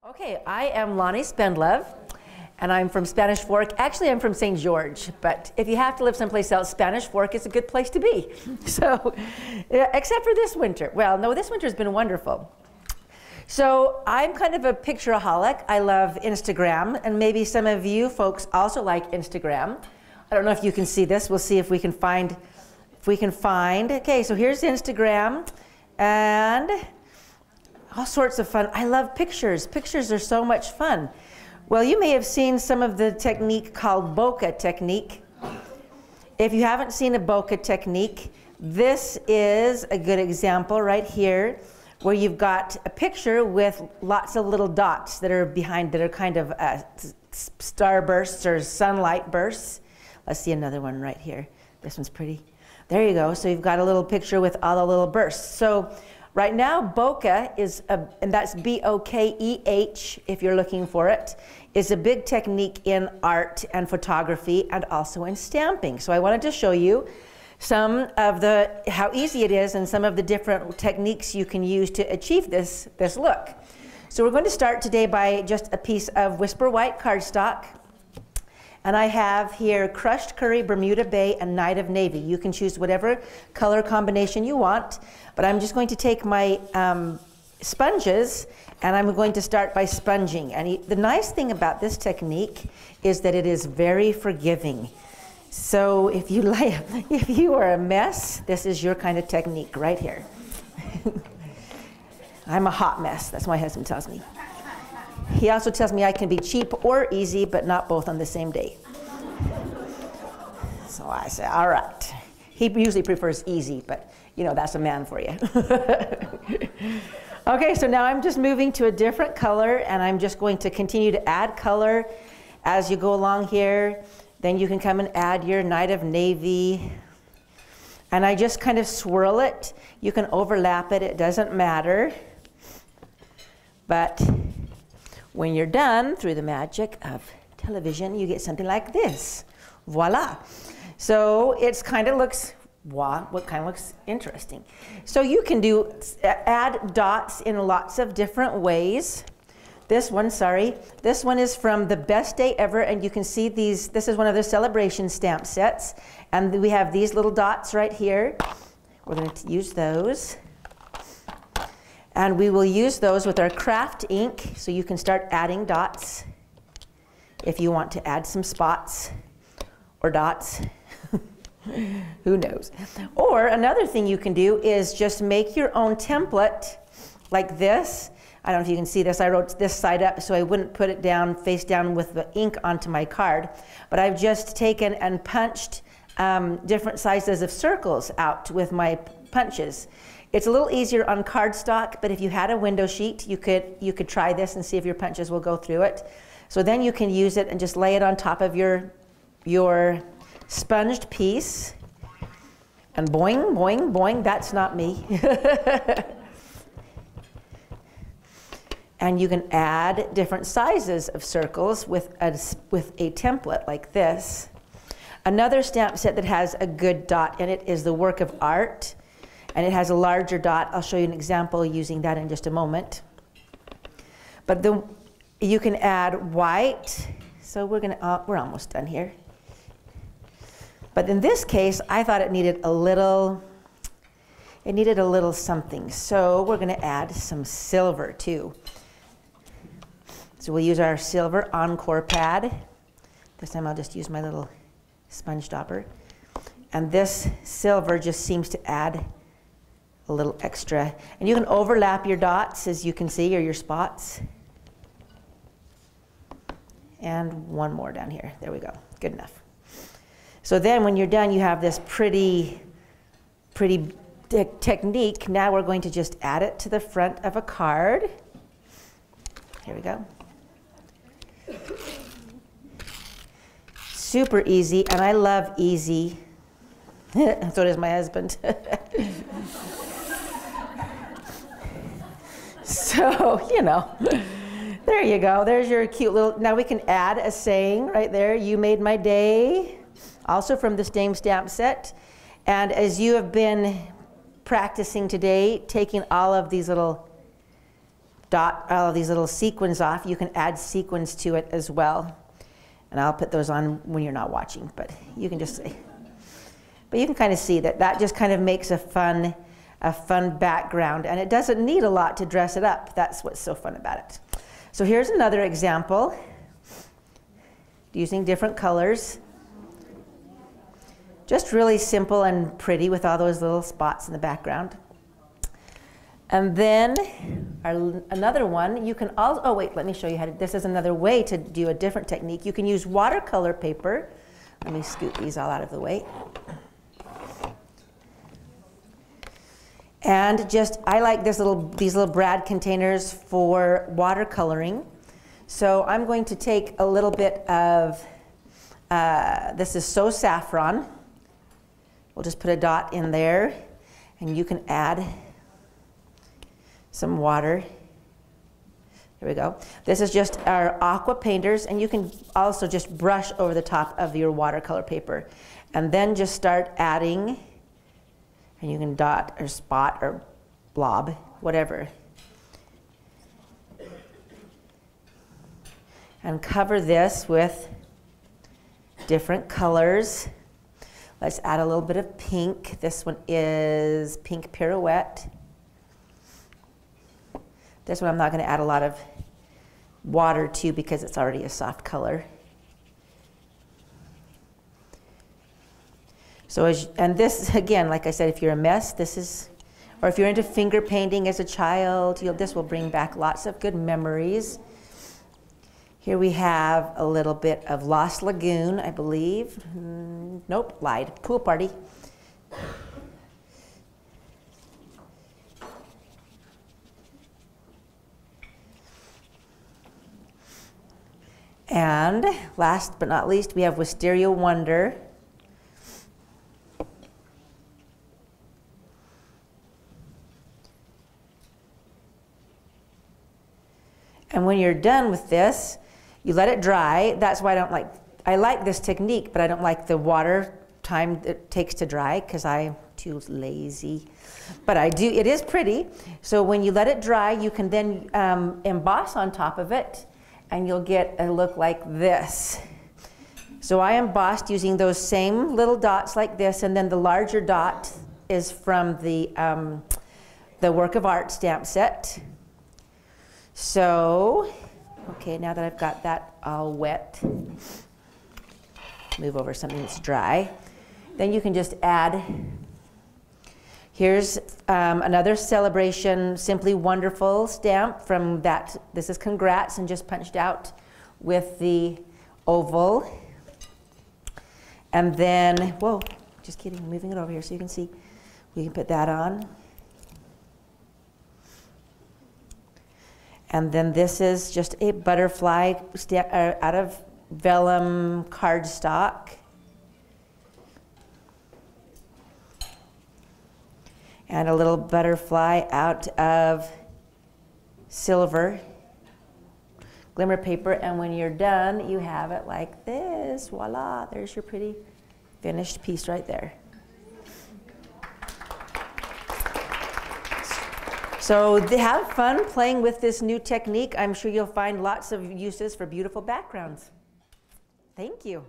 Okay, I am Loni Spendlove, and I'm from Spanish Fork. Actually, I'm from St. George, but if you have to live someplace else, Spanish Fork is a good place to be. So, except for this winter. Well, no, this winter's been wonderful. So, I'm kind of a pictureaholic. I love Instagram, and maybe some of you folks also like Instagram. I don't know if you can see this. We'll see if we can find, okay, so here's Instagram, and all sorts of fun. I love pictures. Pictures are so much fun. Well, you may have seen some of the technique called Bokeh Technique. If you haven't seen a Bokeh Technique, this is a good example right here where you've got a picture with lots of little dots that are behind that are kind of starbursts or sunlight bursts. Let's see another one right here. This one's pretty. There you go. So you've got a little picture with all the little bursts. So right now, bokeh is, and that's B-O-K-E-H if you're looking for it, is a big technique in art and photography and also in stamping. So I wanted to show you some of how easy it is and some of the different techniques you can use to achieve this look. So we're going to start today by just a piece of Whisper White cardstock. And I have here Crushed Curry, Bermuda Bay, and Night of Navy. You can choose whatever color combination you want, but I'm just going to take my sponges and I'm going to start by sponging. And the nice thing about this technique is that it is very forgiving. So if you are a mess, this is your kind of technique right here. I'm a hot mess, that's what my husband tells me. He also tells me I can be cheap or easy, but not both on the same day. So I say, all right. He usually prefers easy, but you know, that's a man for you. Okay, so now I'm just moving to a different color, and I'm just going to continue to add color as you go along here. Then you can come and add your Night of Navy. And I just kind of swirl it. You can overlap it, it doesn't matter. But when you're done, through the magic of television, you get something like this. Voila. So it kind of looks, what kind of looks interesting. So you can add dots in lots of different ways. This one is from The Best Day Ever, and you can see this is one of their celebration stamp sets. And we have these little dots right here. We're going to use those. And we will use those with our craft ink, so you can start adding dots if you want to add some spots or dots. Who knows? Or another thing you can do is just make your own template like this. I don't know if you can see this. I wrote this side up so I wouldn't put it down face down with the ink onto my card. But I've just taken and punched different sizes of circles out with my punches. It's a little easier on cardstock, but if you had a window sheet, you could try this and see if your punches will go through it. So then you can use it and just lay it on top of your sponged piece. And boing, boing, boing, that's not me. And you can add different sizes of circles with a template like this. Another stamp set that has a good dot in it is the Work of Art. And it has a larger dot. I'll show you an example using that in just a moment. But you can add white. So we're almost done here. But in this case, I thought it needed a little something. So we're going to add some silver too. So we'll use our silver Encore pad. This time I'll just use my little sponge stopper. And this silver just seems to add a little extra. And you can overlap your dots, as you can see, or your spots. And one more down here. There we go. Good enough. So then when you're done, you have this pretty technique. Now we're going to just add it to the front of a card. Here we go. Super easy, and I love easy. So does my husband. So, you know, there you go. There's your cute little, now we can add a saying right there. You made my day. Also from the same stamp set. And as you have been practicing today, taking all of these little dot all of these little sequins off, you can add sequins to it as well. And I'll put those on when you're not watching, but you can just say. But you can kind of see that that just kind of makes a fun background, and it doesn't need a lot to dress it up. That's what's so fun about it. So here's another example using different colors. Just really simple and pretty with all those little spots in the background. And then another one, you can also, oh wait, let me show you how to, this is another way to do a different technique. You can use watercolor paper. Let me scoot these all out of the way. And just, I like these little brad containers for watercoloring. So I'm going to take a little bit of, this is So Saffron. We'll just put a dot in there, and you can add some water. There we go. This is just our aqua painters, and you can also just brush over the top of your watercolor paper. And then just start adding, and you can dot or spot or blob, whatever. And cover this with different colors. Let's add a little bit of pink. This one is Pink Pirouette. This one I'm not going to add a lot of water to because it's already a soft color. So and this, again, like I said, if you're a mess, this is, or if you're into finger painting as a child, this will bring back lots of good memories. Here we have a little bit of Lost Lagoon, I believe. Nope, lied. Pool party. And last but not least, we have Wisteria Wonder. And when you're done with this, you let it dry. That's why I like this technique, but I don't like the water time it takes to dry because I'm too lazy. But I do, it is pretty. So when you let it dry, you can then emboss on top of it, and you'll get a look like this. So I embossed using those same little dots like this, and then the larger dot is from the Work of Art stamp set. So, okay, now that I've got that all wet, move over something that's dry. Then you can just add, here's another Celebration Simply Wonderful stamp from that. This is Congrats, and just punched out with the oval. And then, whoa, just kidding, I'm moving it over here so you can see. We can put that on. And then this is just a butterfly out of vellum cardstock. And a little butterfly out of silver glimmer paper. And when you're done, you have it like this. Voila, there's your pretty finished piece right there. So have fun playing with this new technique. I'm sure you'll find lots of uses for beautiful backgrounds. Thank you.